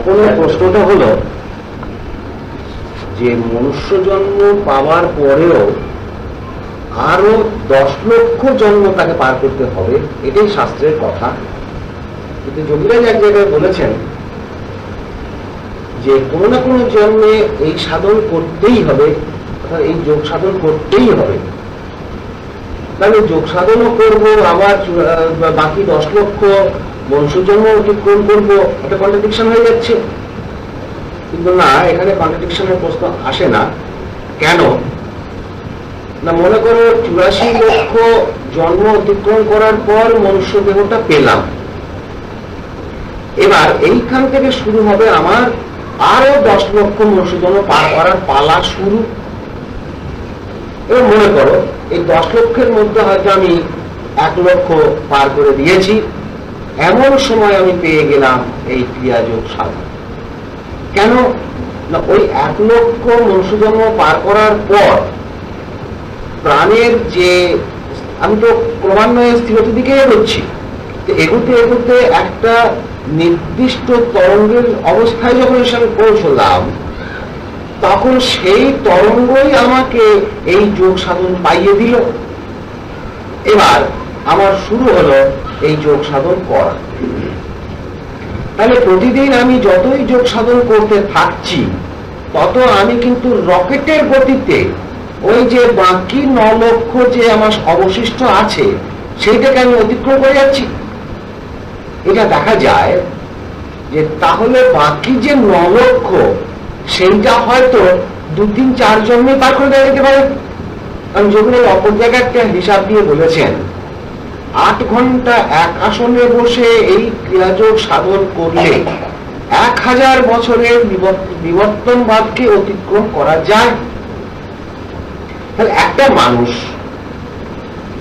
এখন প্রশ্নটা হলো যে মনুষ্য জন্ম পাওয়ার পরেও আরো 10 লক্ষ জন্ম তাকে পার করতে হবে, এটাই শাস্ত্রের কথা। কিন্তু যোগীরাজ এক জায়গায় বলেছেন যে কোনো না কোনো জন্মে এই সাধন করতেই হবে, অর্থাৎ এই যোগ সাধন করতেই হবে। তাহলে যোগ সাধনও করবো, আবার বাকি 10 লক্ষ মনুষ্য জন্ম অতিক্রম করবো, এটা কন্ট্রাডিকশন হয়ে যাচ্ছে। কিন্তু না, এখানে কন্ট্রাডিকশনের প্রশ্ন আসে না। কেন না, মনে করো 84 লক্ষ জন্ম অতিক্রম করার পর মনুষ্য দেহটা পেলাম, এবার এইখান থেকে শুরু হবে আমার আরো 10 লক্ষ মনুষ্য জন্ম পার করার পালা শুরু। এবার মনে করো এই 10 লক্ষের মধ্যে হয়তো আমি 1 লক্ষ পার করে দিয়েছি, এমন সময় আমি পেয়ে গেলাম এই ক্রিয়াযোগ সাধন। কেন না, ওই 1 লক্ষ মনুষ্য জন্ম পার করার পর প্রাণের যে, আমি তো ক্রমান্বয়ে স্থিরতার দিকে এগোচ্ছি, এগোতে এগোতে একটা নির্দিষ্ট তরঙ্গের অবস্থায় যখন আমি পৌঁছলাম, তখন সেই তরঙ্গই আমাকে এই যোগ সাধন পাইয়ে দিল। এবার আমার শুরু হলো এই যোগ সাধন করা। তাহলে প্রতিদিন আমি যতই যোগ সাধন করতে থাকছি, তত আমি কিন্তু রকেটের গতিতে ওই যে বাকি 9 লক্ষ যে আমার অবশিষ্ট আছে সেইটাকে আমি অতিক্রম করে যাচ্ছি। এটা দেখা যায় যে তাহলে বাকি যে 9 লক্ষ সেইটা হয়তো 2-3-4 জন্মে পার করে দেওয়া যেতে পারে। কারণ যেগুলো অপর জায়গায় একটা হিসাব দিয়ে বলেছেন 8 ঘন্টা এক আসনে বসে এই ক্রিয়াযোগ সাধন করলে 1000 বছরের বিবর্তনবাদকে অতিক্রম করা যায়। তাহলে একটা মানুষ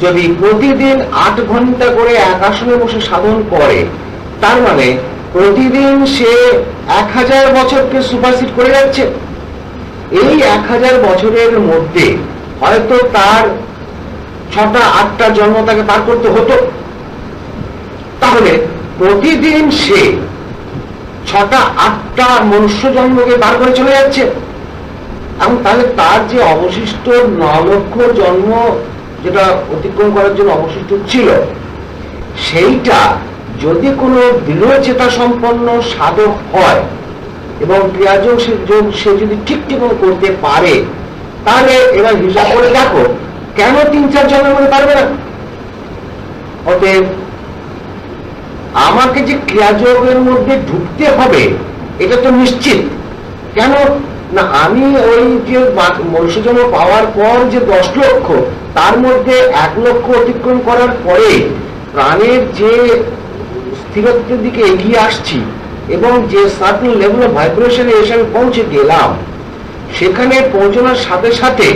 যদি প্রতিদিন 8 ঘন্টা করে এক আসনে বসে সাধন করে, তার মানে প্রতিদিন সে 1000 বছরকে সুপারসিড করে যাচ্ছে। এই 1000 বছরের মধ্যে হয়তো তার 6টা-8টা জন্ম তাকে পার করতে হতো, তাহলে প্রতিদিন সে 6টা-8টা মনুষ্য জন্মকে পার করে চলে যাচ্ছে। এবং তাহলে তার যে অবশিষ্ট 9 লক্ষ জন্ম যেটা অতিক্রম করার জন্য অবশিষ্ট ছিল, সেইটা যদি কোনো দৃঢ় চেতা সম্পন্ন সাধক হয় এবং ক্রিয়াযোগ সে যদি ঠিক করতে পারে, তাহলে এবার হিসাব করে দেখো কেন 3-4 জন্মের মধ্যে পারবে না। অতএব আমাকে যে ক্রিয়াযোগের মধ্যে ঢুকতে হবে এটা তো নিশ্চিত। কেন না, আমি ওই যে মনুষ্য জন্ম পাওয়ার পর যে 10 লক্ষ, তার মধ্যে 1 লক্ষ অতিক্রম করার পরে প্রাণের যে স্থিরত্বের দিকে এগিয়ে আসছি এবং যে সার্টেন লেভেল অফ ভাইব্রেশনে এসে আমি পৌঁছে গেলাম, সেখানে পৌঁছানোর সাথে সাথে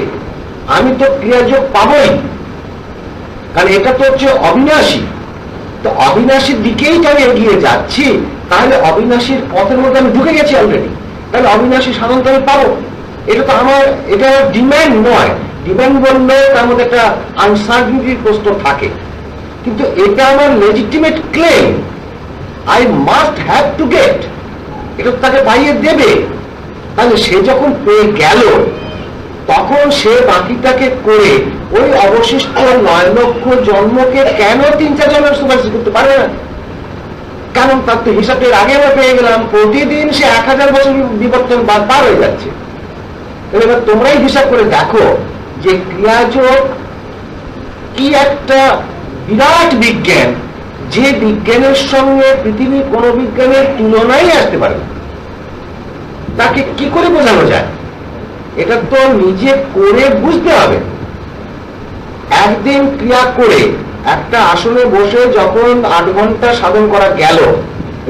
আমি তো ক্রিয়াযোগ পাবই। কারণ এটা তো হচ্ছে অবিনাশী, তো অবিনাশীর দিকেই তো আমি এগিয়ে যাচ্ছি। তাহলে অবিনাশীর পথের মধ্যে আমি ঢুকে গেছি অলরেডি, তাহলে অবিনাশী সাধন আমি পাবো। এটা তো আমার, এটা ডিম্যান্ড নয়। ডিম্যান্ড বললে তার মধ্যে একটা আনসার্টিনিটির প্রশ্ন থাকে, কিন্তু এটা আমার legitimate claim. I must have to get, এটা তাকে পাইয়ে দেবে। তাহলে সে যখন পেয়ে গেল, তখন সে বাকিটাকে করে ওই অবশিষ্ট 9 লক্ষ জন্মকে কেন 3-4 জন্মের সুপারসিড করতে পারবে না? কারণ তার তো হিসাবের আগে আমরা পেয়ে গেলাম প্রতিদিন সে 1000 বছর বিবর্তন পার হয়ে যাচ্ছে। এবার তোমরাই হিসাব করে দেখো যে ক্রিয়াযোগ কি একটা বিরাট বিজ্ঞান, যে বিজ্ঞানের সঙ্গে পৃথিবীর কোন বিজ্ঞানের তুলনাই আসতে পারে না। তাকে কি করে বোঝানো যায়? এটা তো নিজে করে বুঝতে হবে। একদিন ক্রিয়া করে একটা আসনে বসে যখন 8 ঘন্টা সাধন করা গেল,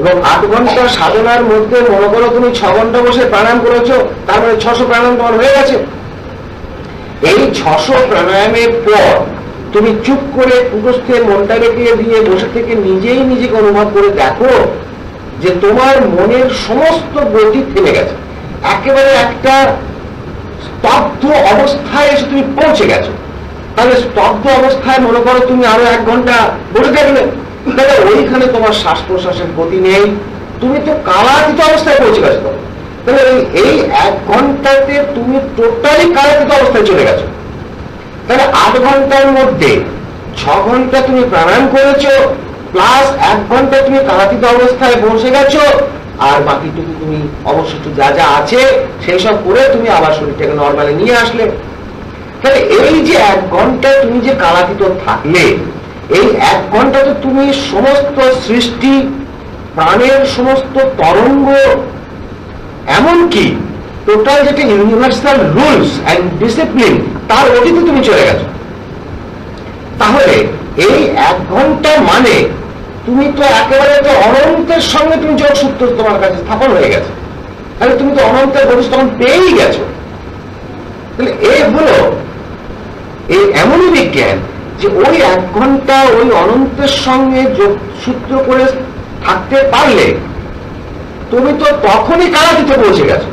এবং 8 ঘন্টা সাধনার মধ্যে মনে করো তুমি 6 ঘন্টা বসে প্রাণায়াম করেছো, তারপরে 600 প্রাণায়াম তোমার হয়ে গেছে। এই 600 প্রাণায়ামের পর তুমি চুপ করে কুটস্থে মনটা রেখে দিয়ে বসে থেকে নিজেই নিজেকে অনুভব করে দেখো যে তোমার মনের সমস্ত গতি থেমে গেছে, একেবারে একটা স্তব্ধ অবস্থায় এসে তুমি পৌঁছে গেছো। তাহলে স্তব্ধ অবস্থায় মনে করো তুমি আরো 1 ঘন্টা বসে থাকলে, তাহলে ওইখানে তোমার শ্বাস প্রশ্বাসের গতি নেই, তুমি তো কালাতীত অবস্থায় পৌঁছে তাহলে এই 1 ঘন্টাতে তুমি টোটালি কারাতীত অবস্থায় চলে গেছো। তাহলে 8 ঘন্টার মধ্যে 6 ঘন্টা তুমি প্রাণায়াম করেছো, প্লাস 1 ঘন্টা তুমি কারাতীত অবস্থায় বসে গেছো, আর বাকিটুকু তুমি অবশিষ্ট যা যা আছে সেই সব করে তুমি আবার শরীরটাকে নর্মালে নিয়ে আসলে। তাহলে এই যে 1 ঘন্টা তুমি যে কারাতীত থাকলে, এই 1 ঘন্টাতে তুমি সমস্ত সৃষ্টি প্রাণের সমস্ত তরঙ্গ, এমনকি টোটাল যেটা ইউনিভার্সাল রুলস অ্যান্ড ডিসিপ্লিন, তার অতীতে তুমি চলে গেছো। তাহলে এই 1 ঘন্টা মানে তুমি তো একেবারে তো অনন্তের সঙ্গে তুমি যোগসূত্র তোমার কাছে স্থাপন হয়ে গেছে। তাহলে তুমি তো অনন্তের ভবিষ্যৎ তখন পেয়েই গেছো। তাহলে এই হলো এই এমনই বিজ্ঞান যে ওই 1 ঘন্টা ওই অনন্তের সঙ্গে যোগসূত্র করে থাকতে পারলে তুমি তো তখনই কারাতীতে পৌঁছে গেছো।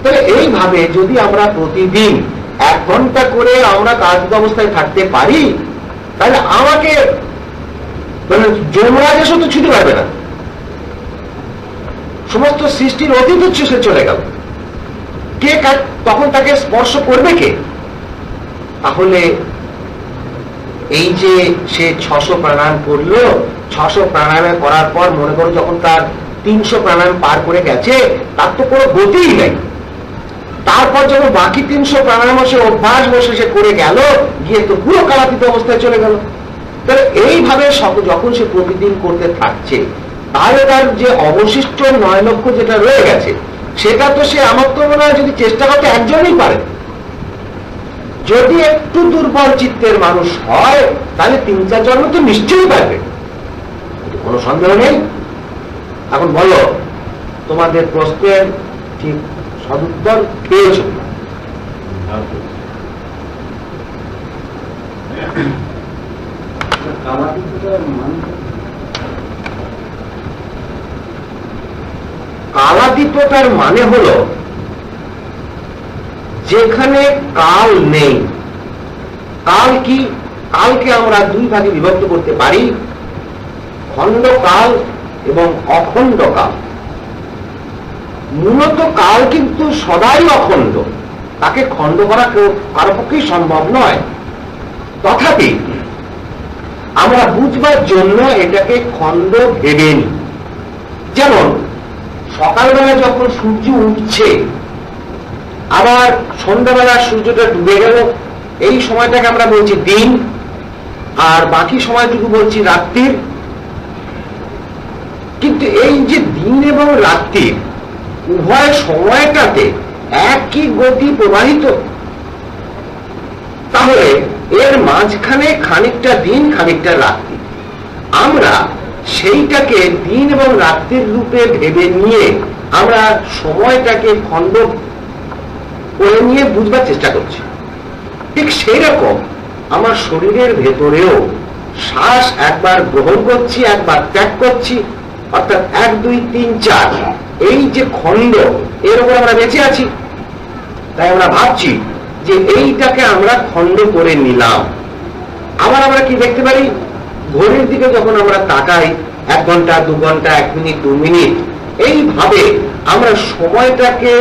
তাহলে এইভাবে যদি আমরা প্রতিদিন 1 ঘন্টা করে আমরা কারাতীত অবস্থায় থাকতে পারি, তাহলে আমাকে যমরাজ এসে তো ছুটে পারবে না, সমস্ত সৃষ্টির অতীত সে চলে গেল, কে তখন তাকে স্পর্শ করবে কে? তাহলে এই যে সে 600 প্রাণায়াম করলো, 600 প্রাণায়াম করার পর মনে করো যখন তার 300 প্রাণায়াম পার করে গেছে, তার তো কোনো গতিই নাই। তারপর যখন বাকি 300 প্রাণায়াম সে অভ্যাস বসে সে করে গেল, গিয়ে তো পুরো কারাতীত অবস্থায় চলে গেল। তাহলে এইভাবে যখন সে প্রতিদিন করতে থাকছে, তাহলে তার যে অবশিষ্ট 9 লক্ষ যেটা রয়ে গেছে, সেটা তো সে আমার তো মনে হয় যদি চেষ্টা করতে একজনই পারে। যদি একটু দুর্বল চিত্তের মানুষ হয়, তাহলে 3-4 জন তো নিশ্চয়ই পারবে, কোনো সন্দেহ নেই। এখন বলো, তোমাদের প্রশ্নের ঠিক সদুত্তর পেয়েছ? কালাতীততার মানে হলো যেখানে কাল নেই। কাল কি? কালকে আমরা 2 ভাগে বিভক্ত করতে পারি, খণ্ডকাল এবং অখণ্ড কাল। মূলত কাল কিন্তু সদাই অখণ্ড, তাকে খণ্ড করা কারো পক্ষেই সম্ভব নয়। তথাপি আমরা বুঝবার জন্য এটাকে খণ্ড ভেবে নিই। যেমন সকালবেলা যখন সূর্য উঠছে, আবার সন্ধ্যাবেলা সূর্যটা ডুবে গেল, এই সময়টাকে আমরা বলছি দিন, আর বাকি সময়টুকু বলছি রাত্রির। কিন্তু এই যে দিন এবং রাত্রির উভয় সময়টাতে একই গতি প্রবাহিত, তাহলে এর মাঝখানে খানিকটা দিন খানিকটা রাত্রি। আমরা সেইটাকে দিন এবং রাত্রির রূপে ভেবে নিয়ে আমরা সময়টাকে খণ্ড করে নিয়ে বুঝবার চেষ্টা করছি। ঠিক সেই রকম আমার শরীরের ভেতরেও শ্বাস একবার গ্রহণ করছি, একবার ত্যাগ করছি, অর্থাৎ 1, 2, 3, 4 এই যে খণ্ড, এর উপর আমরা বেঁচে আছি। তাই আমরা ভাবছি যে এইটাকে আমরা খণ্ড করে নিলাম। আবার আমরা কি দেখতে পারি, ঘড়ির দিকে যখন আমরা তাকাই, 1 ঘন্টা 2 ঘন্টা 1 মিনিট 2 মিনিট, এইভাবে আমরা সময়টাকে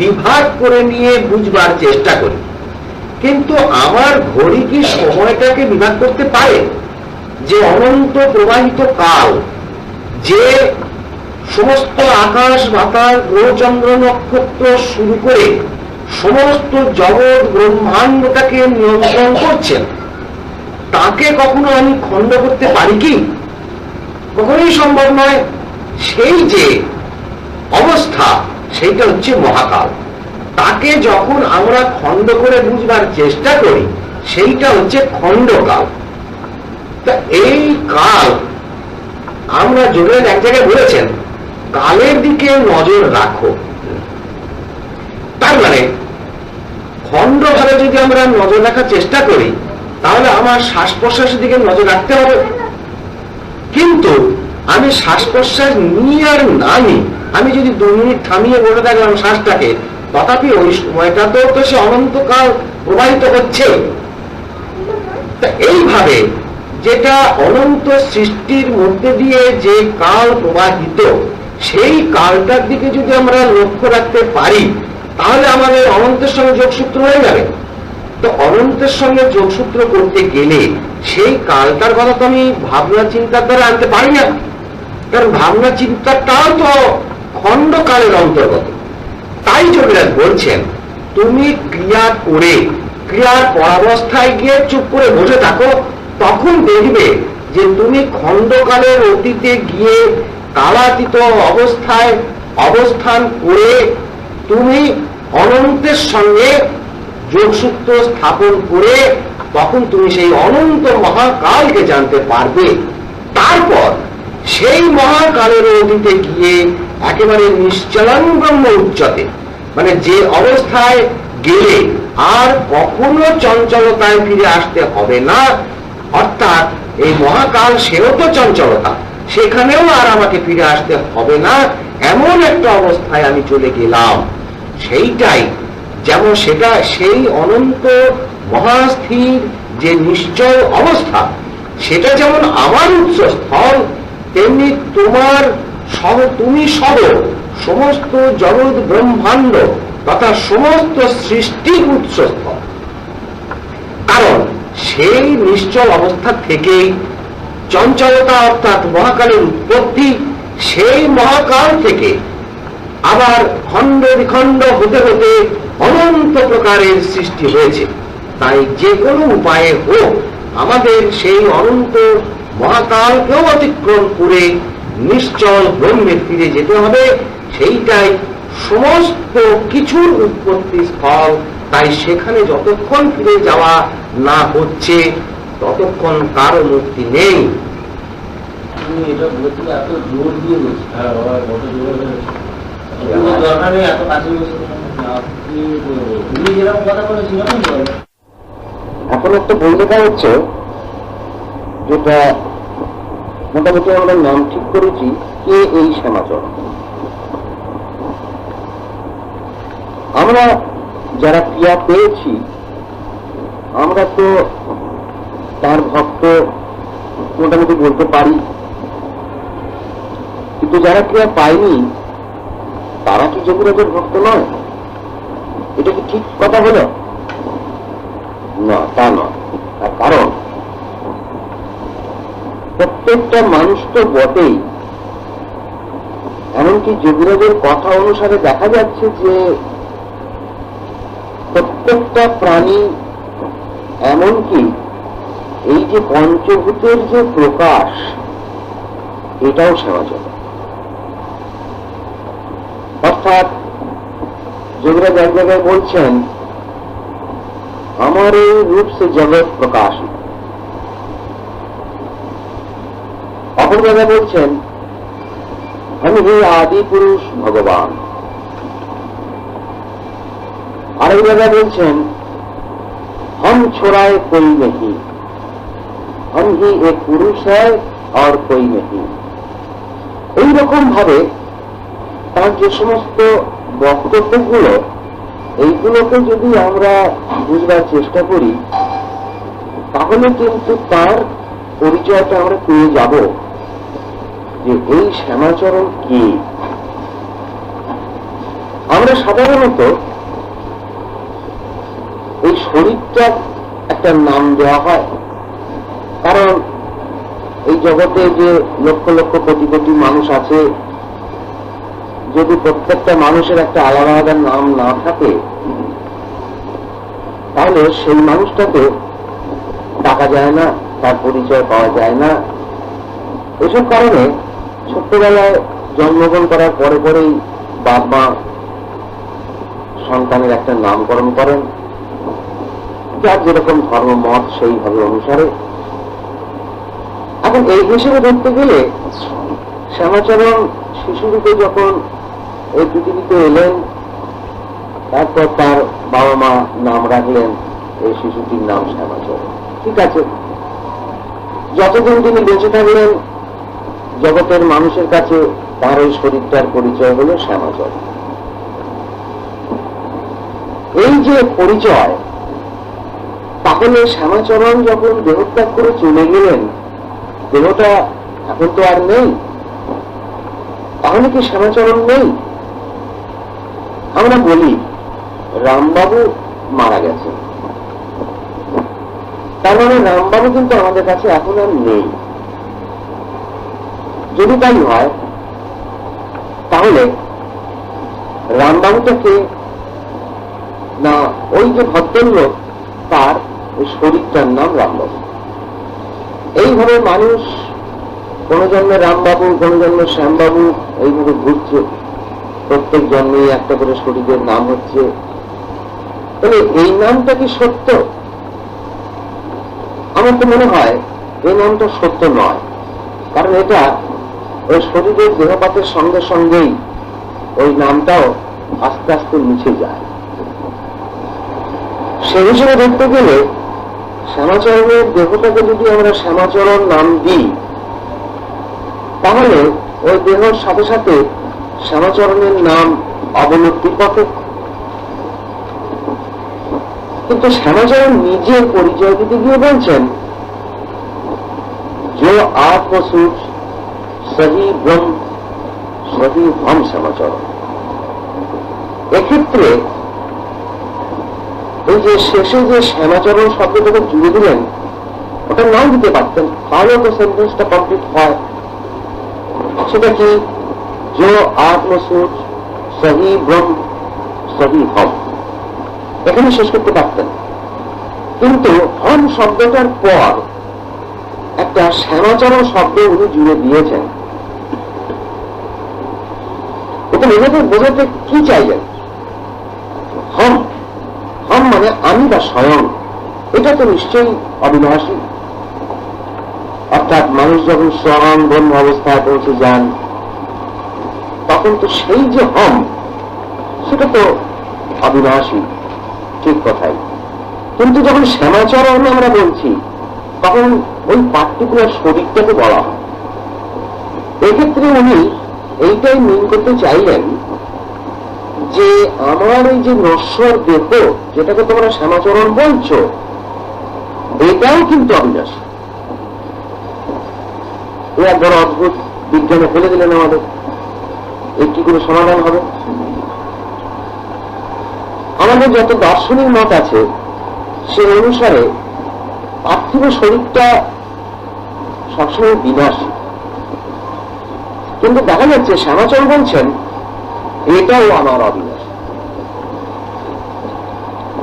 বিভাগ করে নিয়ে বুঝবার চেষ্টা করি। কিন্তু আমার ঘড়ি কি সময়টাকে বিভাগ করতে পারে? যে অনন্ত প্রবাহিত কাল, যে সমস্ত আকাশ বাতাস গ্রহ চন্দ্র নক্ষত্র শুরু করে সমস্ত জগৎ ব্রহ্মাণ্ডটাকে নিয়ন্ত্রণ করছেন, তাকে কখনো আমি খণ্ড করতে পারি কি? কখনোই সম্ভব নয়। সেই যে অবস্থা, সেইটা হচ্ছে মহাকাল। তাকে যখন আমরা খণ্ড করে বুঝবার চেষ্টা করি, সেইটা হচ্ছে খণ্ডকাল। তা এই কাল আমরা জোরের এক জায়গায় বলেছেন, কালের দিকে নজর রাখো। তার মানে খণ্ড ভাবে যদি আমরা নজর রাখার চেষ্টা করি, তাহলে আমার শ্বাস প্রশ্বাসের দিকে নজর রাখতে হবে। কিন্তু আমি শ্বাস প্রশ্বাস নিই আর না নিই, আমি যদি 2 মিনিট থামিয়ে বলে থাকলাম শ্বাসটাকে, তথাপি ওই সময়টাতেও তো সে অনন্তকাল প্রবাহিত হচ্ছে। তা এইভাবে যেটা অনন্ত সৃষ্টির মধ্যে দিয়ে যে কাল প্রবাহিত, সেই কালটার দিকে যদি আমরা লক্ষ্য রাখতে পারি, তাহলে আমাদের অনন্তের সঙ্গে যোগসূত্র হয়ে যাবে। তো অনন্তের সঙ্গে যোগসূত্র করতে গেলে সেই কালটার কথা তো আমি ভাবনা চিন্তার দ্বারা আনতে পারি না, কারণ ভাবনা চিন্তাটাও তো খণ্ডকালের অন্তর্গত। তাই যোগীরাজ বলছেন, তুমি ক্রিয়া করে ক্রিয়ার পরাবস্থায় গিয়ে চুপ করে বসে থাকো, তখন দেখবে যে তুমি খণ্ডকালের অতীতে গিয়ে কালাতীত অবস্থায় অবস্থান করে তুমি অনন্তের সঙ্গে যোগসূত্র স্থাপন করে তখন তুমি সেই অনন্ত মহাকালকে জানতে পারবে। তারপর সেই মহাকালের অতীতে গিয়ে একেবারে নিশ্চলং ব্রহ্ম উচ্চতে, মানে যে অবস্থায় গেলে আর কখনো চঞ্চলতায় ফিরে আসতে হবে না, অর্থাৎ এই মহাকাল সেও তো চঞ্চলতা, সেখানেও আর আমাকে ফিরে আসতে হবে না, এমন একটা অবস্থায় আমি চলে গেলাম। সেইটাই যেমন সেটা সেই অনন্ত মহাস্থির যে নিশ্চয় অবস্থা, সেটা যেমন আমার উৎসস্থল, তেমনি তোমার সহ তুমি সহ সমস্ত জগৎ ব্রহ্মাণ্ড তথা সমস্ত সৃষ্টির উৎসস্থল। কারণ সেই নিশ্চল অবস্থা থেকেই চঞ্চলতা অর্থাৎ মহাকালের উৎপত্তি, সেই মহাকাল থেকে আবার খণ্ড বিখণ্ড হতে হতে অনন্ত প্রকারের সৃষ্টি হয়েছে। তাই যে কোনো উপায়ে হোক আমাদের সেই অনন্ত মহাকালকেও অতিক্রম করে নিশ্চল ব্রহ্মে ফিরে যেতে হবে। সেইটাই সমস্ত কিছুর উৎপত্তি স্থল। তাই সেখানে যতক্ষণ ফিরে যাওয়া না হচ্ছে ততক্ষণ কারো মুক্তি নেই। এটা বলছিল এত জোর দিয়ে বলছি, দরকার নেই এত কাছে আপনি যেরকম কথা বলে সেরকম বল। এখন একটা বই লেখা হচ্ছে, যেটা মোটামুটি আমরা নাম ঠিক করেছি, কে এই শ্যামাচরণ। আমরা যারা ক্রিয়া পেয়েছি আমরা তো তার ভক্ত মোটামুটি বলতে পারি, কিন্তু যারা ক্রিয়া পায়নি তারা কি যোগীরাজের ভক্ত নয়? এটা কি ঠিক কথা হলো? না, তা নয়। তার কারণ প্রত্যেকটা মানুষ তো বটেই, এমনকি যোগীরাজের কথা অনুসারে দেখা যাচ্ছে যে প্রত্যেকটা প্রাণী, এমনকি এই যে পঞ্চভূতের যে প্রকাশ, এটাও শ্যামাচরণ। অর্থাৎ যোগীরাজ এক জায়গায় বলছেন, আমার এই রূপ সে জগৎ প্রকাশিত। অপর জায়গায় বলছেন, আমি হে আদি পুরুষ ভগবান। আরেক জায়গায় বলছেন, हम छोड़ाए कोई नहीं, हम ही एक पुरुष है और कोई नहीं। এইরকম ভাবে তার যে সমস্ত বক্তব্যগুলো, এইগুলোকে যদি আমরা বুঝবার চেষ্টা করি তাহলে কিন্তু তার পরিচয়টা আমরা পেয়ে যাব যে এই শ্যামাচরণ কি। আমরা সাধারণত এই শরীরটা একটা নাম দেওয়া হয়, কারণ এই জগতে যে লক্ষ লক্ষ কোটি কোটি মানুষ আছে, যদি প্রত্যেকটা মানুষের একটা আলাদা আলাদা নাম না থাকে তাহলে সেই মানুষটাকে ডাকা যায় না, তার পরিচয় পাওয়া যায় না। এসব কারণে ছোট্টবেলায় জন্মগ্রহণ করার পরে পরেই বাপ মা সন্তানের একটা নামকরণ করেন, যার যেরকম ধর্ম মত সেইভাবে অনুসারে। এখন এই হিসেবে ধরতে গেলে শ্যামাচরণ শিশুরূপে যখন এই পৃথিবীতে এলেন, তারপর তার বাবা মা নাম রাখলেন এই শিশুটির নাম শ্যামাচরণ। ঠিক আছে, যতদিন তিনি বেঁচে থাকলেন জগতের মানুষের কাছে তার ওই শরীরটার পরিচয় হল শ্যামাচরণ। এই যে পরিচয়, তাহলে শ্যামাচরণ যখন দেহত্যাগ করে চলে গেলেন, দেহটা এখন তো আর নেই, তাহলে কি শ্যামাচরণ নেই? আমরা বলি রামবাবু মারা গেছে, তার মানে রামবাবু কিন্তু আমাদের কাছে এখন আর নেই। যদি তাই হয় তাহলে রামবাবুটাকে না ওই যে ভদ্রলোক তার ওই শরীরটার নাম রামবাবু। এইভাবে মানুষ কোন জন্মে রামবাবু, কোন জন্মে শ্যামবাবু এইভাবে ঘুরছে, প্রত্যেক জন্মে একটা করে শরীরের নাম হচ্ছে। তাহলে এই নামটা কি সত্য? আমার তো মনে হয় এই নামটা সত্য নয়, কারণ এটা ওই শরীরের দেহপাতের সঙ্গে সঙ্গেই ওই নামটাও আস্তে আস্তে মুছে যায়। সে হিসেবে দেখতে গেলে শ্যামাচরণের দেহটাকে যদি আমরা শ্যামাচরণ নাম দিই, তাহলে ওই দেহের সাথে সাথে শ্যামাচরণের নাম অবনতির পথে। কিন্তু শ্যামাচরণ নিজের পরিচয় দিতে গিয়ে বলছেন, যে আত্মসূচ সহি ব্রহ্ম সহি হম শ্যামাচরণ। এক্ষেত্রে এই যে শেষে যে শ্যামাচরণ শব্দটাকে জুড়ে দিলেন, ওটা নাও দিতে পারতেন, তাহলেও তো সেন্টেন্সটা কমপ্লিট হয়। সেটা কি? যে আত্মসূচ সহি ব্রহ্ম সহি হম, এখানে শেষ করতে পারতেন। কিন্তু হম শব্দটার পর একটা শ্যামাচরণ শব্দ উনি জুড়ে দিয়েছেন। এটা নিজেদের বোঝাতে কি চাইলেন? হম, হম মানে আমি বা স্বয়ং, এটা তো নিশ্চয়ই অবিনাশী। অর্থাৎ মানুষ যখন স্বয়ং ব্রহ্ম অবস্থায় পৌঁছে যান, তখন তো সেই যে হম, সেটা তো অবিনাশী, ঠিক কথাই। কিন্তু যখন শ্যামাচরণ আমরা বলছি, তখন ওই পার্টিকুলার শরীরটাকে বলা হয়। এক্ষেত্রে উনি এইটাই মিন করতে চাইলেন যে আমার এই যে নশ্বর দেহ, যেটাকে তোমরা শ্যামাচরণ বলছো, এটাও কিন্তু অবিনাশী। এ এক বড় অদ্ভুত বিজ্ঞানে ফেলে দিলেন আমাদের। এর কি কোনো সমাধান হবে? আমাদের যত দার্শনিক মত আছে সে অনুসারে পার্থিব শরীরটা সবসময় বিনাশী, কিন্তু দেখা যাচ্ছে শ্যামাচরণ বলছেন এটাও আমার অবিনাশী।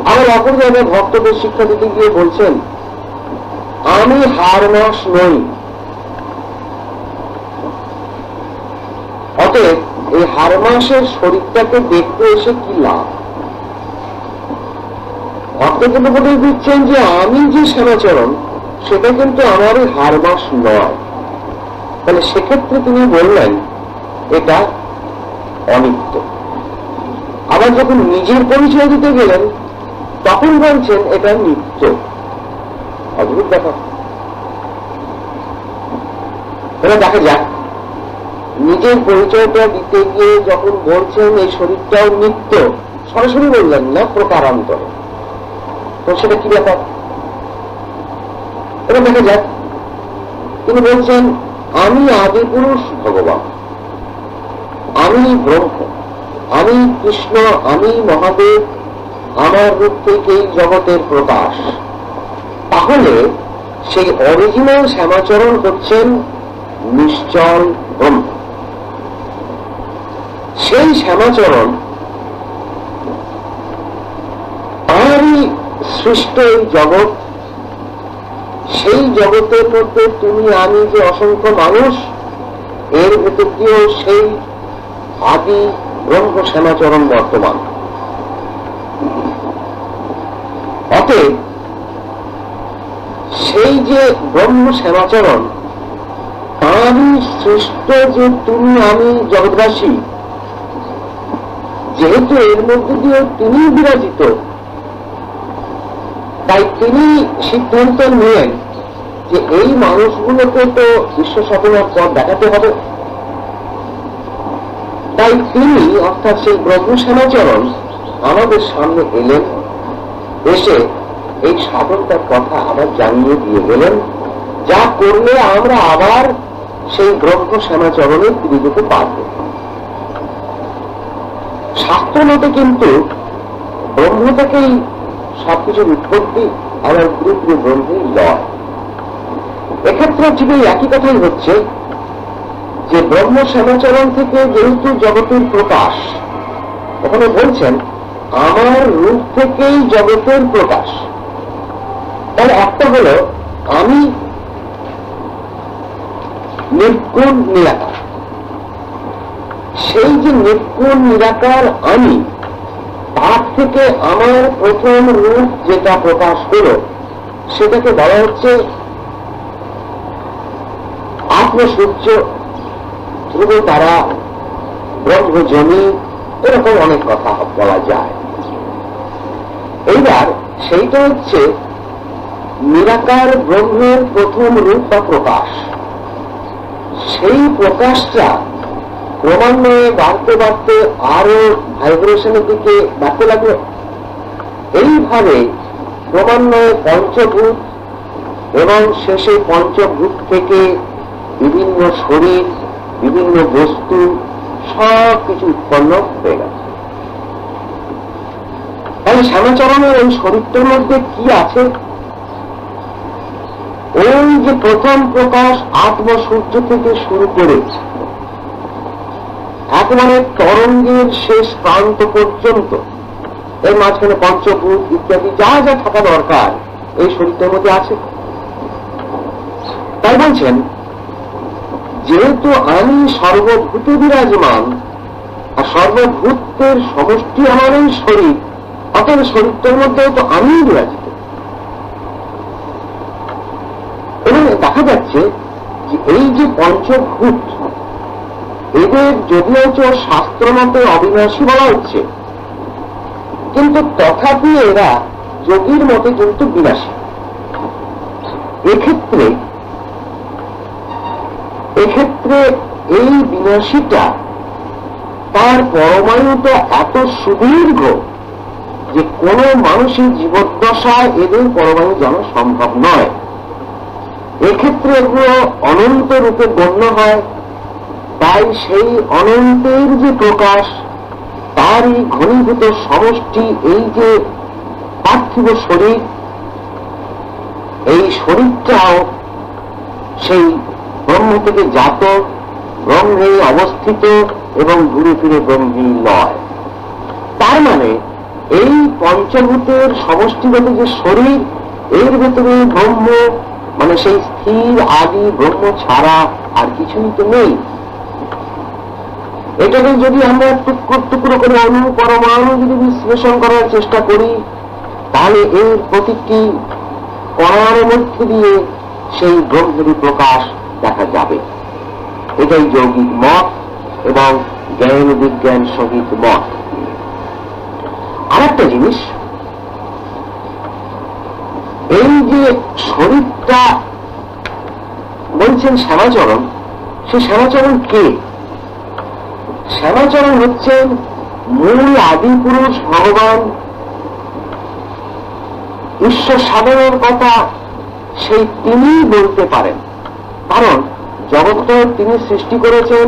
আবার অপর জায়গায় ভক্তদের শিক্ষা দিতে গিয়ে বলছেন, আমি হারমাস নই। অতএব এই হারমাসের শরীরটাকে দেখতে এসে কি লাভ? ভক্ত কিন্তু উপদেশ দিচ্ছেন যে আমি যে শ্যামাচরণ, সেটা কিন্তু আমার এই হারমাস নয়। তাহলে সেক্ষেত্রে তিনি বললেন এটা অনিত্য। আবার যখন নিজের পরিচয় দিতে গেলেন, তখন বলছেন এটা নিত্য। অদ্ভুত ব্যাপার। এটা দেখা যাক, নিজের পরিচয়টা দিতে গিয়ে যখন বলছেন এই শরীরটাও নিত্য, সরাসরি বললেন না, প্রকারান্তরে। তো সেটা কি ব্যাপার? এটা দেখা যাক। তিনি বলছেন আমি আদি পুরুষ ভগবান, আমি ব্রহ্ম, আমি কৃষ্ণ, আমি মহাদেব, আমার রূপ থেকেই জগতের প্রকাশ। তাহলে সেই অরিজিনাল শ্যামাচরণ হচ্ছেন নিশ্চল ব্রহ্ম। সেই শ্যামাচরণ তাঁরই সৃষ্ট এই জগৎ, সেই জগতের মধ্যে তুমি আমি যে অসংখ্য মানুষ, এর ভেতর দিয়েও সেই আদি ব্রহ্ম শ্যামাচরণ বর্তমান। অতএব সেই যে ব্রহ্ম শ্যামাচরণ, তাঁরই সৃষ্ট যে তুমি আমি জগৎবাসী, যেহেতু এর মধ্যে দিয়ে তিনি বিরাজিত, তাই তিনি সিদ্ধান্ত নিলেন যে এই মানুষগুলোকে তো বিশ্ব সাধনার পথ দেখাতে হবে। তাই তিনি অর্থাৎ সেই ব্রহ্ম শ্যামাচরণ আমাদের সামনে এলেন, এসে এই সাধনটার কথা আবার জানিয়ে দিয়ে গেলেন, যা করলে আমরা আবার সেই ব্রহ্ম শ্যামাচরণে ফিরে যেতে পারব। শাস্ত্র মতে কিন্তু ব্রহ্ম থেকেই সবকিছুর উৎপত্তি, আবার পুরোপুরি ব্রহ্মেই লয়। এক্ষেত্রে ঠিক এই একই কথাই হচ্ছে যে ব্রহ্ম শ্যামাচরণ থেকে যেহেতু জগতের প্রকাশ, ওখানে বলছেন আমার রূপ থেকেই জগতের প্রকাশ। তাহলে একটা হলো আমি নির্গুণ নিরাকার, সেই যে নির্গুণ নিরাকার আমি, তার থেকে আমার প্রথম রূপ যেটা প্রকাশ হলো সেটাকে বলা হচ্ছে আত্মসূর্য, ধ্রুব তারা, ব্রহ্মজনী, এরকম অনেক কথা বলা যায়। এইবার সেইটা হচ্ছে নিরাকার ব্রহ্মের প্রথম রূপ বা প্রকাশ। সেই প্রকাশটা ক্রমান্বয়ে বাড়তে বাড়তে আরো ভাইব্রেশনের দিকে বাড়তে লাগলো। এইভাবে ক্রমান্বয়ে পঞ্চভূত এবং শেষে পঞ্চভূত থেকে বিভিন্ন শরীর, বিভিন্ন বস্তু, সব কিছু উৎপন্ন হয়ে গেছে। তাহলে শ্যামাচরণের এই শরীরটার মধ্যে কি আছে? ওই যে প্রথম প্রকাশ আত্মসূর্য থেকে শুরু করে একেবারে তরঙ্গের শেষ প্রান্ত পর্যন্ত, এর মাঝখানে পঞ্চভূত ইত্যাদি যা যা থাকা দরকার এই শরীরটার মধ্যে আছে। তাই বলছেন যেহেতু আমি সর্বভূতে বিরাজমান আর সর্বভূতের সমষ্টি আমার এই শরীর, অতএব শরীরটার মধ্যে তো আমি বিরাজিত। এবং দেখা যাচ্ছে যে এই যে পঞ্চভূত, এদের যদিও শাস্ত্র মতে অবিনাশী বলা হচ্ছে, কিন্তু তথাপি এরা যোগীর মতে কিন্তু বিনাশী। এক্ষেত্রে এই বিনাশীটা তার পরমাণুটা এত সুদীর্ঘ যে কোন মানুষের জীবদ্দশায় এদের পরমাণু জানা সম্ভব নয়। এক্ষেত্রে এগুলো অনন্ত রূপে গণ্য হয়। তাই সেই অনন্তের যে প্রকাশ, তারই ঘনীভূত সমষ্টি এই যে পার্থিব শরীর, এই শরীরটাও সেই ব্রহ্ম থেকে জাত, ব্রহ্মেই অবস্থিত এবং ঘুরে ফিরে ব্রহ্মেই লয়। তার মানে এই পঞ্চভূতের সমষ্টিগত যে শরীর, এর ভেতরে ব্রহ্ম, মানে সেই স্থির আদি ব্রহ্ম ছাড়া আর কিছুই তো নেই। এটাকে যদি আমরা টুকরো টুকরো করে অণু পরমাণু যদি বিশ্লেষণ করার চেষ্টা করি, তাহলে এর প্রতিটি কণার মধ্যে দিয়ে সেই ব্রহ্মেরই প্রকাশ দেখা যাবে। এটাই যৌগিক মত এবং জ্ঞান বিজ্ঞান সহিত মত। আরেকটা জিনিস, এই যে শরীরটা বলছেন শ্যামাচরণ, সে শ্যামাচরণ কে? শ্যামাচরণ হচ্ছেন মূল আদি পুরুষ ভগবান। ঈশ্বর সাধনের কথা সেই তিনিই বলতে পারেন, কারণ জগৎটা তিনি সৃষ্টি করেছেন,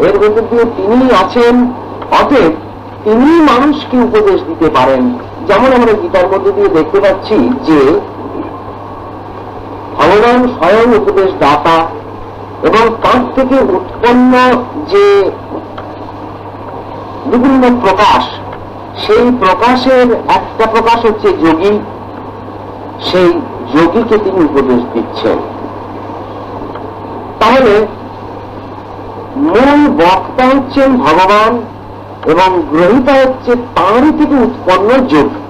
এর ভেতর দিয়ে তিনিই আছেন। অতএব তিনি মানুষকে উপদেশ দিতে পারেন। যেমন আমরা গীতার মধ্যে দিয়ে দেখতে পাচ্ছি যে ভগবান স্বয়ং উপদেশ দাতা, এবং তার থেকে উৎপন্ন যে বিভিন্ন প্রকাশ, সেই প্রকাশের একটা প্রকাশ হচ্ছে যোগী। সেই যোগীকে তিনি উপদেশ দিচ্ছেন। তাহলে মূল বক্তা হচ্ছেন ভগবান এবং গ্রহীতা হচ্ছে তাঁরই থেকে উৎপন্ন যোগী।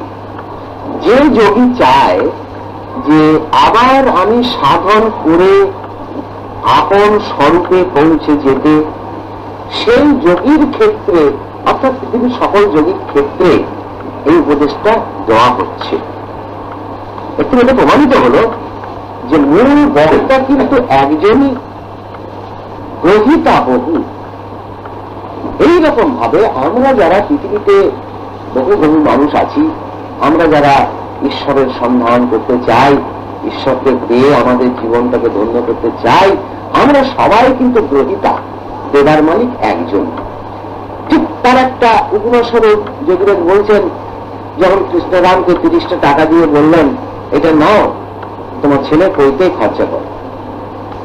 যে যোগী চায় যে আবার আমি সাধন করে আপন স্বরূপে পৌঁছে যেতে, সেই যোগীর ক্ষেত্রে অর্থাৎ পৃথিবীর সকল যোগীর ক্ষেত্রে এই উপদেশটা দেওয়া হচ্ছে। একটু এটা প্রমাণিত হলো যে মূল বক্তা কিন্তু একজনই, গ্রহীতা বহু। এইরকম ভাবে আমরা যারা পৃথিবীতে বহু বহু মানুষ আছি, আমরা যারা ঈশ্বরের সন্ধান করতে চাই, ঈশ্বরকে পেয়ে আমাদের জীবনটাকে ধন্য করতে চাই, আমরা সবাই কিন্তু গ্রহীতা, দেবার মালিক একজন। ঠিক তার একটা উপমা স্বরূপ যোগীরাজ বলছেন, যখন কৃষ্ণরামকে 30টা টাকা দিয়ে বললেন এটা নাও, তোমার ছেলে পড়তেই খরচা করো।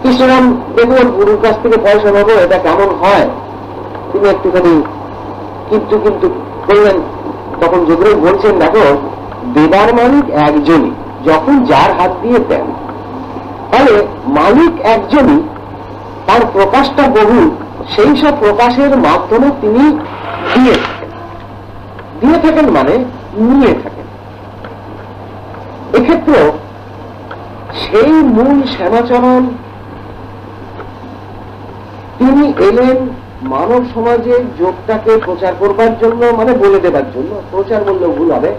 কৃষ্ণরাম দেখলেন গুরুর কাছ থেকে পয়সা নেবো, এটা কেমন হয়, তিনি একটুখানি কিন্তু কিন্তু করলেন। তখন যোগীরাজ বলছেন, দেখো দেবার মালিক একজনই, যখন যার হাত দিয়ে দেন, তাহলে মালিক একজনই, তার প্রকাশটা বহু, সেই সব প্রকাশের মাধ্যমে তিনি দিয়ে থাকেন মানে নিয়ে থাকেন। এক্ষেত্রে সেই মূল শ্যামাচরণ তিনি এলেন মানব সমাজে যোগটাকে প্রচার করবার জন্য, মানে বলে দেবার জন্য, প্রচার বললেও ভুল হবে।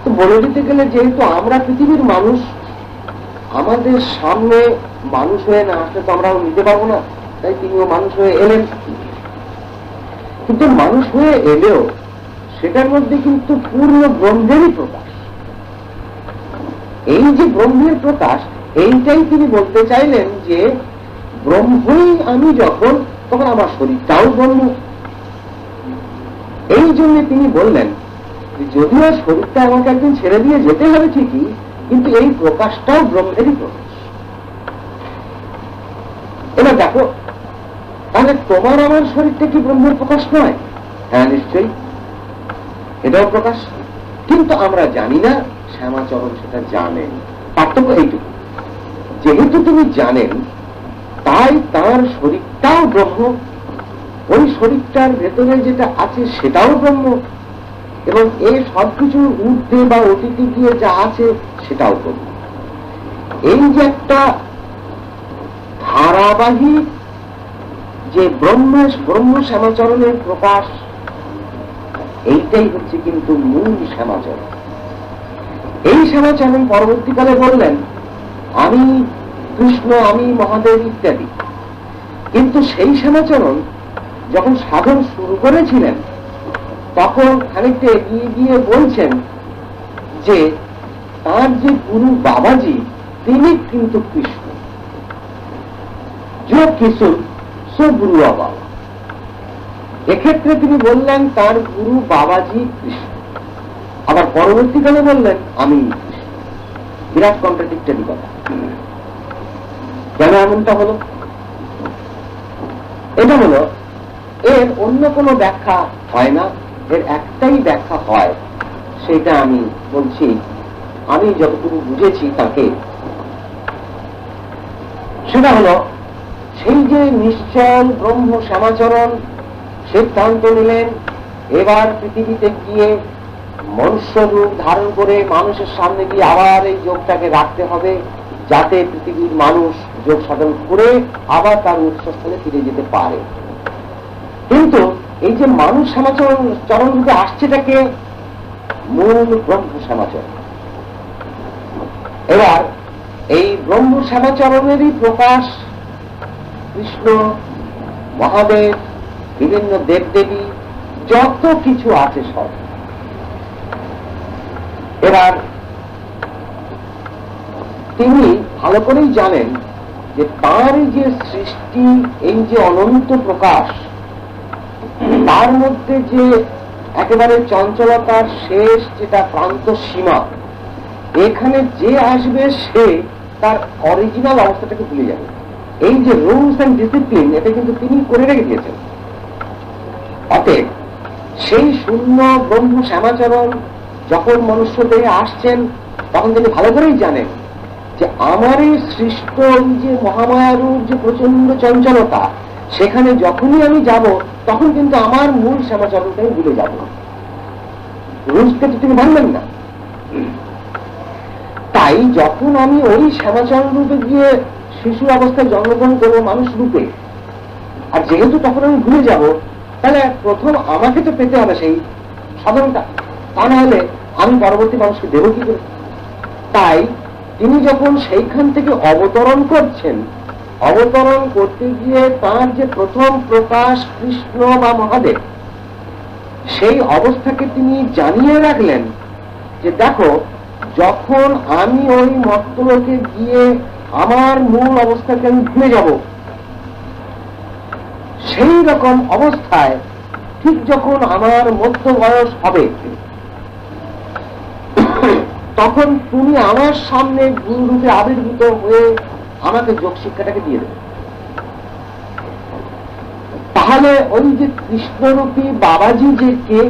তো বলে দিতে গেলে যেহেতু আমরা পৃথিবীর মানুষ, আমাদের সামনে মানুষ হয়ে না আসলে তো আমরাও নিতে পারবো না, তাই তিনিও মানুষ হয়ে এলেন। কিন্তু মানুষ হয়ে এলেও সেটার মধ্যে কিন্তু পূর্ণ ব্রহ্মেরই প্রকাশ। এই যে ব্রহ্মের প্রকাশ, এইটাই তিনি বলতে চাইলেন যে ব্রহ্মই আমি যখন, তখন আমার শরীরটাও ব্রহ্ম। এই জন্য তিনি বললেন যদিও শরীরটা আমাকে একদিন ছেড়ে দিয়ে যেতে হবে ঠিকই, কিন্তু এই প্রকাশটাও ব্রহ্মেরই প্রকাশ। এবার দেখো, তাহলে তোমার আমার শরীরটা কি ব্রহ্মের প্রকাশ নয়? হ্যাঁ, নিশ্চয়ই এটাও প্রকাশ। কিন্তু আমরা জানি না, শ্যামাচরণ সেটা জানেন। পার্থক্য এইটুকু, যেহেতু তিনি জানেন তাই তার শরীরটাও ব্রহ্ম, ওই শরীরটার ভেতরে যেটা আছে সেটাও ব্রহ্ম, এবং এই সবকিছুর ঊর্ধ্বে বা অতীতে গিয়ে যা আছে সেটাও ব্রহ্ম। এই যে একটা ধারাবাহিক যে ব্রহ্ম শ্যামাচরণের প্রকাশ, এইটাই হচ্ছে কিন্তু মূল শ্যামাচরণ। এই শ্যামাচরণ পরবর্তীকালে বললেন আমি কৃষ্ণ, আমি মহাদেব ইত্যাদি। কিন্তু সেই শ্যামাচরণ যখন সাধন শুরু করেছিলেন তখন খানিকটা এগিয়ে গিয়ে বলছেন যে তার যে গুরু বাবাজি তিনি কিন্তু কৃষ্ণ, যে কিশোর সো গুরু বাবা। এক্ষেত্রে তিনি বললেন তার গুরু বাবাজি কৃষ্ণ, আবার পরবর্তীকালে বললেন আমি কৃষ্ণ। বিরাট কন্ট্রাডিক্টরি কথা। কেন এমনটা হলো? এটা হলো, এর অন্য কোনো ব্যাখ্যা হয় না, এর একটাই ব্যাখ্যা হয়, সেটা আমি বলছি, আমি যতটুকু বুঝেছি তাকে। সেটা হলো সেই যে নিশ্চল ব্রহ্ম শ্যামাচরণ সিদ্ধান্ত নিলেন এবার পৃথিবীতে গিয়ে মনুষ্য রূপ ধারণ করে মানুষের সামনে গিয়ে আবার এই যোগটাকে রাখতে হবে, যাতে পৃথিবীর মানুষ যোগ সাধন করে আবার তার উৎসস্থলে ফিরে যেতে পারে। কিন্তু এই যে মানুষ শ্যামাচরণ রূপে আসছেটাকে মূল ব্রহ্ম শ্যামাচরণ। এবার এই ব্রহ্ম শ্যামাচরণেরই প্রকাশ কৃষ্ণ, মহাদেব, বিভিন্ন দেবদেবী, যত কিছু আছে সব। এবার তিনি ভালো করেই জানেন যে তার যে সৃষ্টি, এই যে অনন্ত প্রকাশ, তার মধ্যে যে একেবারে চঞ্চলতার শেষ যেটা প্রান্ত সীমা, এখানে যে আসবে সে তার অরিজিনাল অবস্থাটাকে ভুলে যাবে। এই যে রুলস এন্ড ডিসিপ্লিন, এটা কিন্তু তিনি করে রেখে দিয়েছেন। অতএব সেই শূন্য ব্রহ্ম শ্যামাচরণ যখন মনুষ্য দেহে আসছেন তখন তিনি ভালো করেই জানেন যে আমার এই সৃষ্ট এই যে মহামায়ারূপ যে প্রচন্ড চঞ্চলতা, সেখানে যখনই আমি যাব তখন কিন্তু আমার মূল শ্যামাচরণটাই ভুলে যাব। রুলসকে তো তিনি মানবেন না। তাই যখন আমি ওই শ্যামাচরণ রূপে গিয়ে শিশু অবস্থায় জন্মগ্রহণ করবো মানুষ রূপে, আর যেহেতু তখন আমি ভুলে যাব, তাহলে প্রথম আমাকে তো পেতে হবে সেই সাধনটা, তা না হলে আমি পরবর্তী মানুষকে দেব কি করে? তাই তিনি যখন সেইখান থেকে অবতরণ করছেন, অবতরণ করতে গিয়ে তার যে প্রথম প্রকাশ কৃষ্ণ বা মহাদেব, সেই অবস্থাকে তিনি জানিয়ে রাখলেন যে দেখো, যখন আমি ওই মর্তলোকে গিয়ে আমার মূল অবস্থাকে আমি ভুলে যাব, সেই রকম অবস্থায় ঠিক যখন আমার মধ্য বয়স হবে তখন তুমি আমার সামনে গুরুরূপে আবির্ভূত হয়ে আমাকে যোগ শিক্ষাটাকে দিয়ে দেবে। তাহলে ওই যে কৃষ্ণরূপী বাবাজি যে কে,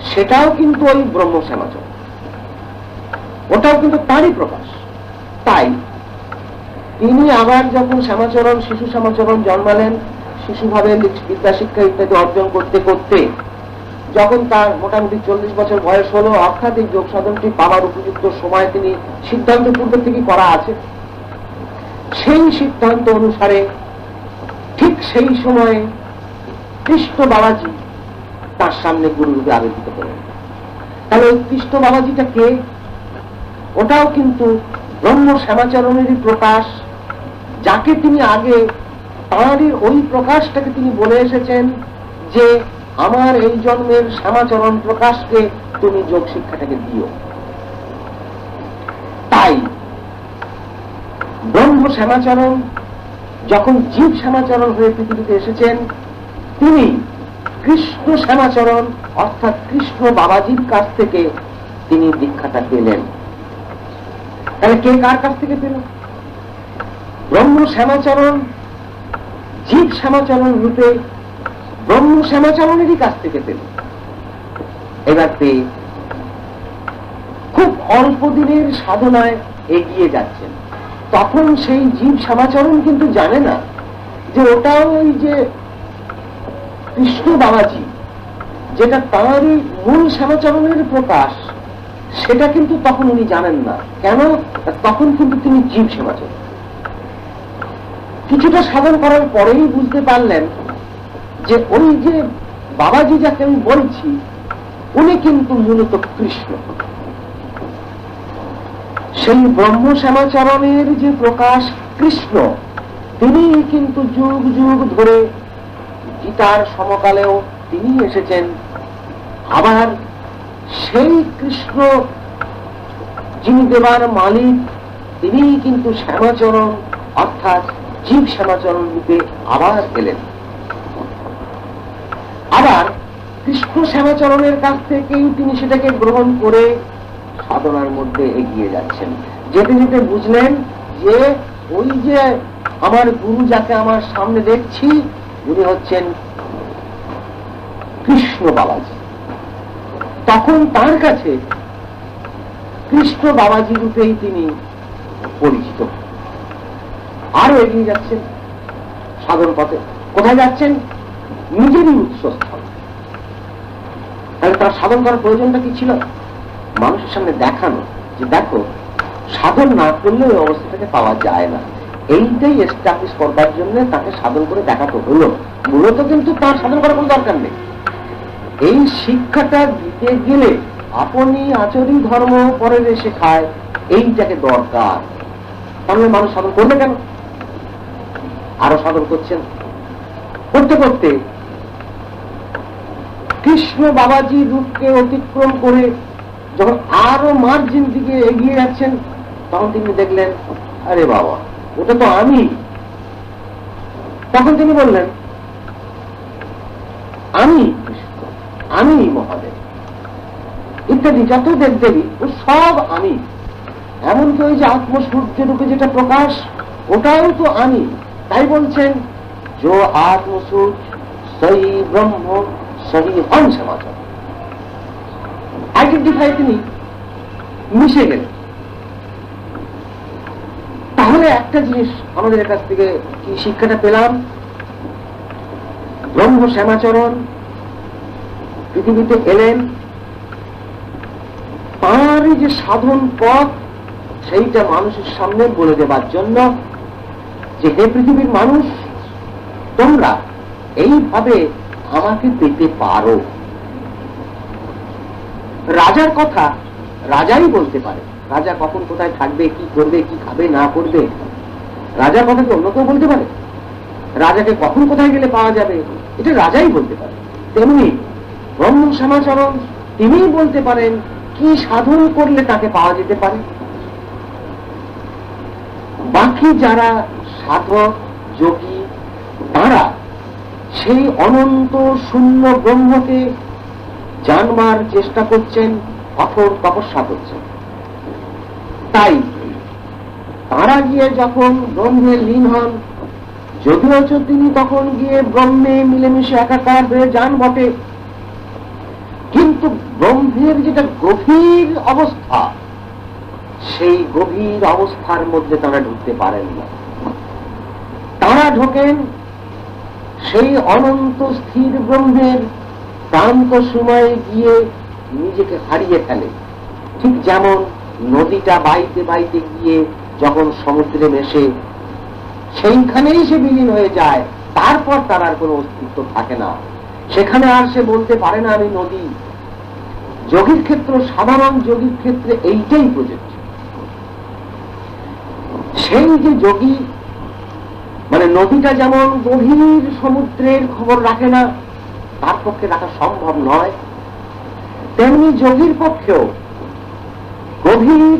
সেটাও কিন্তু ওই ব্রহ্ম শ্যামাচরণ, ওটাও কিন্তু তারই প্রকাশ। তাই তিনি আবার যখন শ্যামাচরণ, শিশু শ্যামাচরণ জন্মালেন, শিশুভাবে বিদ্যা শিক্ষা ইত্যাদি অর্জন করতে করতে যখন তার মোটামুটি 40 বছর বয়স হলো, অর্থাৎ এই যোগ সাধনটি পাওয়ার উপযুক্ত সময় তিনি সিদ্ধান্ত পূর্ব থেকে করা আছে, সেই সিদ্ধান্ত অনুসারে ঠিক সেই সময়ে কৃষ্ণ বাবাজি তার সামনে গুরুরূপে আবির্ভূত করেন। তাহলে ওই কৃষ্ণ বাবাজিটা কে? ওটাও কিন্তু ব্রহ্ম শ্যামাচরণেরই প্রকাশ, যাকে তিনি আগে তাঁরই ওই প্রকাশটাকে তিনি বলে এসেছেন যে আমার এই জন্মের শ্যামাচরণ প্রকাশকে তুমি যোগ শিক্ষাটাকে দিও। তাই ব্রহ্ম শ্যামাচরণ যখন জীব শ্যামাচরণ হয়ে পৃথিবীতে এসেছেন, তিনি কৃষ্ণ শ্যামাচরণ অর্থাৎ কৃষ্ণ বাবাজির কাছ থেকে তিনি দীক্ষাটা পেলেন। তাহলে কে কার কাছ থেকে পেল? ব্রহ্ম শ্যামাচরণ জীব শ্যামাচরণ রূপে ব্রহ্ম শ্যামাচরণেরই কাছ থেকে পেল। এবার পেয়ে খুব অল্প দিনের সাধনায় এগিয়ে যাচ্ছেন। তখন সেই জীব শ্যামাচরণ কিন্তু জানে না যে ওটাও ওই যে কৃষ্ণ বাবাজি, যেটা তাঁরই মূল শ্যামাচরণের প্রকাশ, সেটা কিন্তু তখন উনি জানেন না। কেন? তখন কিন্তু তিনি জীব শ্যামাচরণ। কিছুটা সাধন করার পরেই বুঝতে পারলেন যে ওই যে বাবাজি যাকে আমি বলছি, উনি কিন্তু মূলত কৃষ্ণ। সেই ব্রহ্ম শ্যামাচরণের যে প্রকাশ কৃষ্ণ, তিনি কিন্তু যুগ যুগ ধরে গীতার সমকালেও তিনি এসেছেন। আবার সেই কৃষ্ণ যিনি দেবার মালিক, তিনি কিন্তু শ্যামাচরণ অর্থাৎ জীব শ্যামাচরণ রূপে আবার এলেন। আবার কৃষ্ণ শ্যামাচরণের কাছ থেকেই তিনি সেটাকে গ্রহণ করে সাধনার মধ্যে এগিয়ে যাচ্ছেন। যেতে যেতে বুঝলেন যে ওই যে আমার গুরু যাকে আমার সামনে দেখছি, উনি হচ্ছেন কৃষ্ণ বাবাজি। তখন তার কাছে কৃষ্ণ বাবাজি রূপেই তিনি পরিচিত। আরো এগিয়ে যাচ্ছেন সাধন পথে। কোথায় যাচ্ছেন? নিজেরই উৎসস্থল। তাহলে তার সাধন করার প্রয়োজনটা কি ছিল? মানুষের সামনে দেখানো যে দেখো, সাধন না করলে ওই অবস্থাটাকে পাওয়া যায় না। এইটাই এস্টাবলিশ করবার জন্য তাকে সাধন করে দেখাতে হলো। মূলত কিন্তু তার সাধন করার কোনো দরকার নেই। এই শিক্ষাটা দিতে গেলে আপনি আচরি ধর্ম পরের শেখায়, এইটাকে দরকার। তাহলে মানুষ সাধন করবে কেন? আরো সাধন করছেন, করতে করতে কৃষ্ণ বাবাজি রূপকে অতিক্রম করে যখন আরো মার্জিন দিকে এগিয়ে যাচ্ছেন, তখন তিনি দেখলেন আরে বাবা, ওটা তো আমি। তখন তিনি বললেন আমি কৃষ্ণ, আমি মহাদেব ইত্যাদি যত দেবদেবী, ও সব আমি। এমনকি ওই যে আত্মসূর্য রূপে যেটা প্রকাশ, ওটাও তো আমি। তাই বলছেন जो आत्मसूच सही ब्रह्म सही हम समाचार আইডেন্টিফাই তিনি মিশে গেলেন। তাহলে একটা জিনিস আমাদের কাছ থেকে কি শিক্ষাটা পেলাম? ব্রহ্ম শ্যামাচরণ পৃথিবীতে এলেন, তাঁরই যে সাধন পথ সেইটা মানুষের সামনে বলে দেবার জন্য যে হে পৃথিবীর মানুষ, তোমরা এইভাবে আমাকে পেতে পারো। রাজার কথা রাজাই বলতে পারে। রাজা কখন কোথায় থাকবে, কি করবে, কি খাবে না করবে, রাজার কথা কি অন্য কেউ বলতে পারে? রাজাকে কখন কোথায় গেলে পাওয়া যাবে, এটা রাজাই বলতে পারে। তেমনি ব্রহ্ম শ্যামাচরণ তিনিই বলতে পারেন কি সাধন করলে তাকে পাওয়া যেতে পারে। বাকি যারা সাধক যোগী, তারা সেই অনন্ত শূন্য ব্রহ্মকে জানবার চেষ্টা করছেন, কঠোর তপস্যা করছেন। তাই তারা গিয়ে যখন ব্রহ্মে লীন হন, যদিও তিনি তখন গিয়ে ব্রহ্মে মিলেমিশে একাকার হয়ে যান বটে, কিন্তু ব্রহ্মের যেটা গভীর অবস্থা, সেই গভীর অবস্থার মধ্যে তারা ঢুকতে পারেন না। তারা ঢোকেন সেই অনন্ত স্থির ব্রহ্মের প্রান্ত সময়ে গিয়ে নিজেকে হারিয়ে ফেলে। ঠিক যেমন নদীটা বাইতে বাইতে গিয়ে যখন সমুদ্রে মেশে সেইখানেই সে বিলীন হয়ে যায়, তারপর তার আর কোনো অস্তিত্ব থাকে না, সেখানে আর সে বলতে পারে না আমি নদী। যোগীর ক্ষেত্র, সাধারণ যোগীর ক্ষেত্রে এইটাই প্রযোজ্য। সেই যে যোগী, মানে নদীটা যেমন গভীর সমুদ্রের খবর রাখে না, তার পক্ষে রাখা সম্ভব নয়, তেমনি যোগীর পক্ষেও গভীর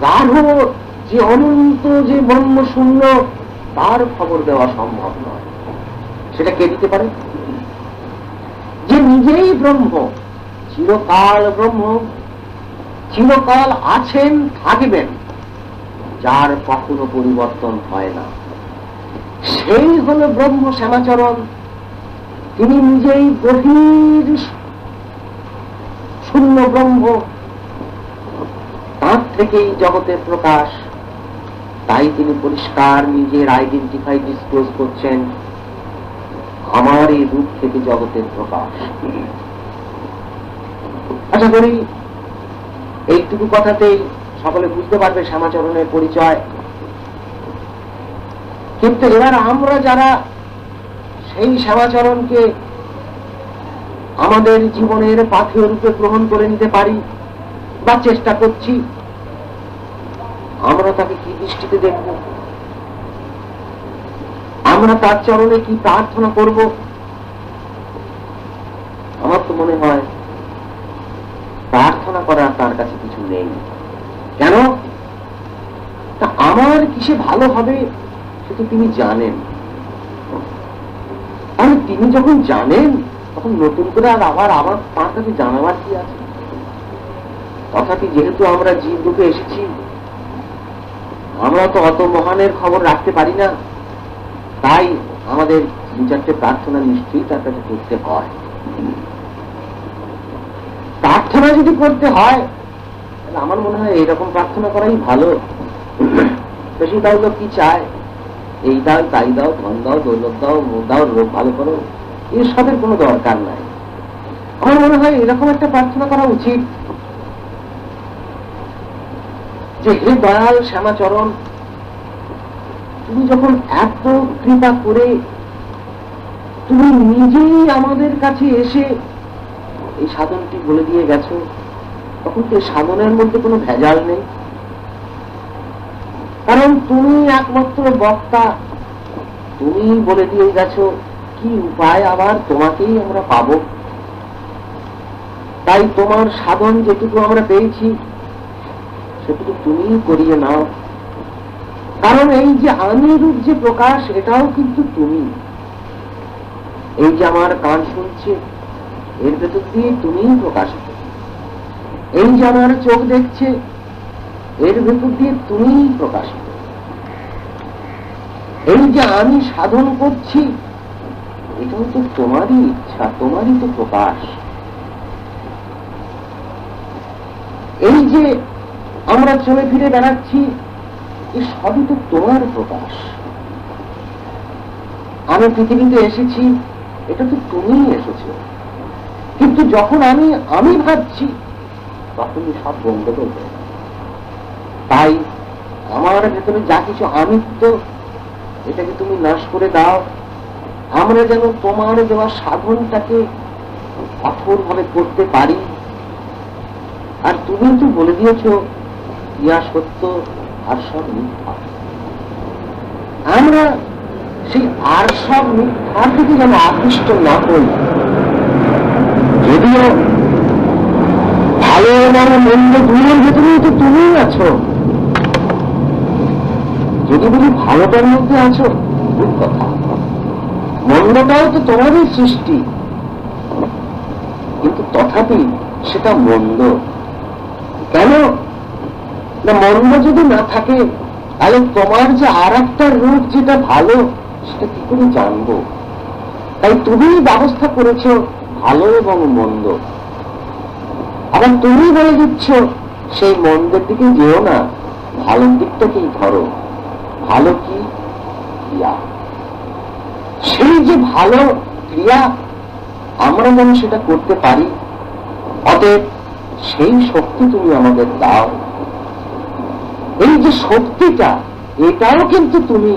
গাঢ় যে অনন্ত যে ব্রহ্ম শূন্য, তার খবর দেওয়া সম্ভব নয়। সেটা কে দিতে পারে? যে নিজেই ব্রহ্ম, চিরকাল ব্রহ্ম, চিরকাল আছেন, থাকবেন, যার কখনো পরিবর্তন হয় না, সেই হল ব্রহ্ম শ্যামাচরণ। তিনি নিজেই গভীর শূন্য ব্রহ্ম, তার থেকেই জগতের প্রকাশ। তাই তিনি পরিষ্কার নিজের আইডেন্টিফাই ডিসক্লোজ করছেন, আমার এই রূপ থেকে জগতের প্রকাশ। আশা করি এইটুকু কথাতেই সকলে বুঝতে পারবে শ্যামাচরণের পরিচয়। কিন্তু এবার আমরা যারা সেই শ্যামাচরণকে আমাদের জীবনের পাথেয় রূপে গ্রহণ করে নিতে পারি বা চেষ্টা করছি, আমরা তাকে কি দৃষ্টিতে দেখব? আমরা তার চরণে কি প্রার্থনা করব? আমার তো মনে হয় প্রার্থনা করার তার কাছে কিছু নেই। কেন? তা আমার কিসে ভালো হবে সেটা তিনি জানেন। আর তিনি যখন জানেন, তখন নতুন করে আর আমার তার কাছে জানাবার কি আছে? তথাপি যেহেতু আমরা জীব রূপে এসেছি, আমরা তো অত মহানের খবর রাখতে পারি না, তাই আমাদের দু চারটে প্রার্থনা নিশ্চয়ই তার কাছে করতে হয়। প্রার্থনা যদি করতে হয়, তাহলে আমার মনে হয় এইরকম প্রার্থনা করাই ভালো। বেশি তাও লোক কি চায়, এই দাও, তাই দাও, ধন দাও, দৌলত দাও, মুখ দাও, রোগ ভালো করো, এসবের কোনো দরকার নাই। আমার মনে হয় এরকম একটা প্রার্থনা করা উচিত যে, হে দয়াল শ্যামাচরণ, তুমি যখন এত কৃপা করে তুমি নিজেই আমাদের কাছে এসে এই সাধনটি বলে দিয়ে গেছো, তখন তো সাধনের মধ্যে কোনো ভেজাল নেই। কারণ তুমি একমাত্র বক্তা, তুমি বলে দিয়ে গেছো কি উপায় আবার তোমাকেই আমরা পাব। তাই তোমার সাধন যেটুকু আমরা পেয়েছি সেটুকু তুমি করিয়ে নাও। কারণ এই যে আমি রূপ যে প্রকাশ, এটাও কিন্তু তুমি। এই যে আমার কান শুনছে, এর ভেতর দিয়ে তুমিই প্রকাশিত। এই যে আমার চোখ দেখছে, এর ভেতর দিয়ে তুমিই প্রকাশিত। এই যে আমি সাধন করছি, এটাও তো তোমারই ইচ্ছা, তোমারই তো প্রকাশ। এই যে আমরা চলে ফিরে বেড়াচ্ছি, এই সবই তো তোমার প্রকাশ। আমি পৃথিবীতে এসেছি, এটা তো তুমিই এসেছো। কিন্তু যখন আমি ভাবছি, তখনই সব বন্ধ করবে। তাই আমার ভেতরে যা কিছু আমিত্ব, এটাকে তুমি নাশ করে দাও। আমরা যেন তোমার দেওয়া সাধনটাকে কঠোরভাবে করতে পারি। আর তুমি তো বলে দিয়েছ, ইহা সত্য আর সব মিথ্যা। আমরা সেই আর সব মিথ্যার দিকে যেন আকৃষ্ট না করি। যদিও ভালো এবং মন্দ দুইয়ের ভেতরেই তো তুমিই আছো। যদি বলি ভালোটার মধ্যে আছো, ভুল কথা। মন্দটাও তো তোমারই সৃষ্টি, কিন্তু তথাপি সেটা মন্দ কেন? না মন্দ যদি না থাকে তাহলে তোমার যে আর একটা রূপ যেটা ভালো সেটা কি করে জানবো? তাই তুমি ব্যবস্থা করেছো ভালো এবং মন্দ, আবার তুমি বলে দিচ্ছ সেই মন্দের দিকে যেও না, ভালোর দিকটাকেই ধরো। ভালো কি? ক্রিয়া। সেই যে ভালো ক্রিয়া আমরা যেন সেটা করতে পারি, অতএব সেই শক্তি তুমি আমাদের দাও। এই যে শক্তিটা, এটাও কিন্তু তুমি।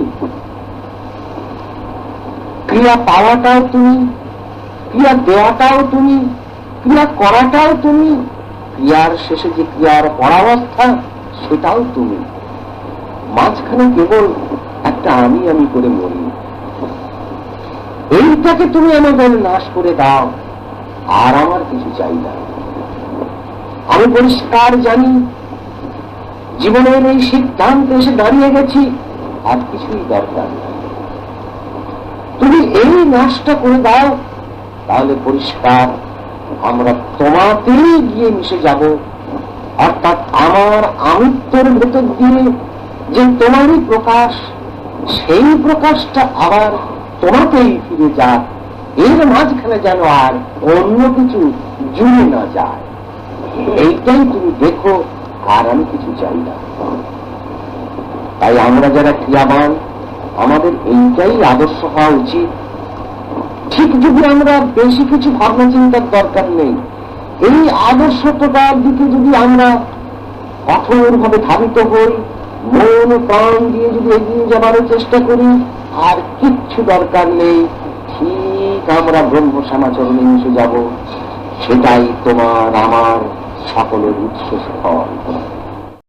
ক্রিয়া পাওয়াটাও তুমি, ক্রিয়া দেওয়াটাও তুমি, ক্রিয়া করাটাও তুমি, ক্রিয়ার শেষে যে ক্রিয়ার পরাবস্থা সেটাও তুমি। মাঝখানে কেবল একটা আমি আমি করে মরি। এইটাকে তুমি আমাদের নাশ করে দাও, আর আমার কিছু চাই না। আমি পরিষ্কার জানি, জীবনের এই সিদ্ধান্তে এসে দাঁড়িয়ে গেছি, আর কিছুই দরকার নেই। তুমি এই নাশটা করে দাও, তাহলে পরিষ্কার আমরা তোমাতেই গিয়ে মিশে যাব। অর্থাৎ আমার আমিত্বের ভেতর দিয়ে যে তোমারই প্রকাশ, সেই প্রকাশটা আবার তোমাতেই ফিরে যাক। এর মাঝখানে যেন আর অন্য কিছু জুড়ে না যায়। এইটাই তুমি দেখো, আর আমি কিছু চাই না। তাই আমরা যারা ক্রিয়াবান, আমাদের এইটাই আদর্শ হওয়া উচিত। ঠিক যদি আমরা বেশি কিছু ভাবনা চিন্তার দরকার নেই, এই আদর্শটার দিকে যদি আমরা কঠোরভাবে ধাবিত হই, মন প্রাণ দিয়ে যদি এগিয়ে যাবারও চেষ্টা করি, আর কিচ্ছু দরকার নেই, ঠিক আমরা ব্রহ্ম সমাচরণে মিশে যাব। সেটাই তোমার আমার সকলের উৎস ফল।